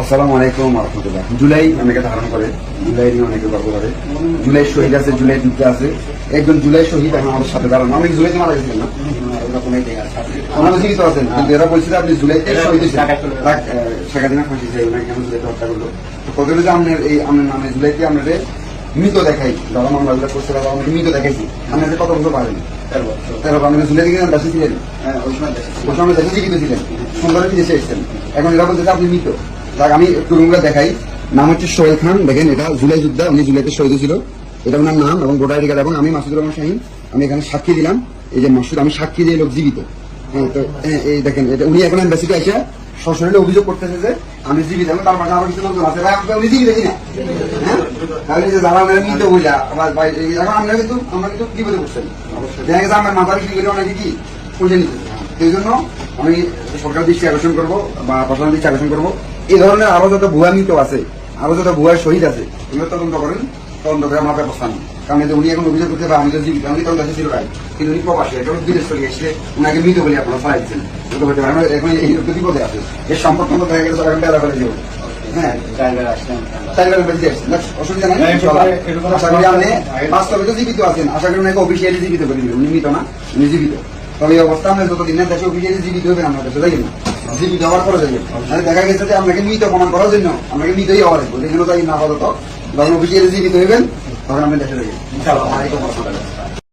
আসসালামু আলাইকুম রহমতুল্লাহ। জুলাই অনেকে ধারণ করে, জুলাই নিয়ে অনেকে গর্ব করে। জুলাই শহীদ আছে, জুলাই যুদ্ধে আছে। একজন জুলাই শহীদ এখন আমাদের সাথে দাঁড়ানো। আমি জুলাইতে মারা গেছিলেন না, ওনারা জীবিত আছেন, কিন্তু এরা বলছিল আপনি জুলাইতে শহীদ হয়েছেন। শেখ হাসিনা ফাঁসি চাই, ওনাকে কেন জুলাইতে হত্যা করলো? তো কত যে আপনার এই আপনার নামে জুলাইতে আপনাদের মৃত দেখাই, যারা মামলাগুলো করছে তারা আমাকে মৃত দেখাইছি। আপনাদের কত বছর পারেন? 13 আপনাদের জুলাই থেকে দেশে ছিলেন, ওই সময় দেশে জীবিত ছিলেন, সুন্দরে দেশে এসেছেন। এখন এরা বলছে আপনি মৃত। আমি একটু রুমগুলো দেখাই। নাম হচ্ছে সোহেল খান। দেখেন, এটা জুলাই যুদ্ধে, উনি জুলাইতে শহীদ ছিল। এটা ওনার নাম এবং ভোটার আইডি কার্ড। এবং আমি মাসুদুর রহমান শাহীন, আমি এখানে সাক্ষী দিলাম। এই যে মাসুদ, আমি সাক্ষী দিয়ে লোক জীবিত। হ্যাঁ, তো এই দেখেন, এটা উনি এখন এম্বাসিতে এসে সশরীরে অভিযোগ করতেছে যে আমি জীবিত। এবং তার পাশে আরো কিছু লোকজন আছে, ভাই উনি জীবিত কিনা? হ্যাঁ, তাহলে যে যারা মৃত বইলা এখন আমরা কিন্তু বিপদে পড়ছেন। দেখা গেছে আমার মাথার কি করে অনেকে কি খুঁজে নিতে। সেই জন্য আমি সরকার দৃষ্টি আকর্ষণ করবো বা প্রশাসন দৃষ্টি আকর্ষণ করবো, এই ধরনের আরো যত ভুয়া মৃত আছে, আরো যত ভুয়া শহীদ আছে, এগুলো তদন্ত করেন, তদন্ত করে আমার ব্যবস্থা নেন। কারণ উনি এখন অভিযোগ করতে পারে আমি তো জীবিত, আমি তখন দেশে ছিল ভাই, কিন্তু উনি প্রবাসী, এখন বিদেশ চলে এসে উনাকে মৃত বলে আপনারা ছাড়াই দিচ্ছেন। হতে পারে এখন এই বিপদে আছে, এর সম্পর্ক দেখা গেছে এখন বেলা ফেলে যাবো। হ্যাঁ, অসুবিধা নাই। আশা করি আপনি বাস্তবে তো জীবিত আছেন, আশা করি ওনাকে অফিসিয়ালি জীবিত করে দিবেন। উনি মৃত না, উনি জীবিত। তবে এই অবস্থা আমরা যতদিন না দেশে অফিসিয়ালি জীবিত হবেন, আমরা দেশে যাই না, জীবিত হওয়ার পরে যাবেন। দেখা গেছে যে আপনাকে মৃত প্রমাণ করার জন্য আপনাকে মৃতই হওয়া লাগবে, যেখানে যাই না আপাতত। যখন অফিসিয়ালি জীবিত হইবেন তখন আপনি দেশে যাবেন।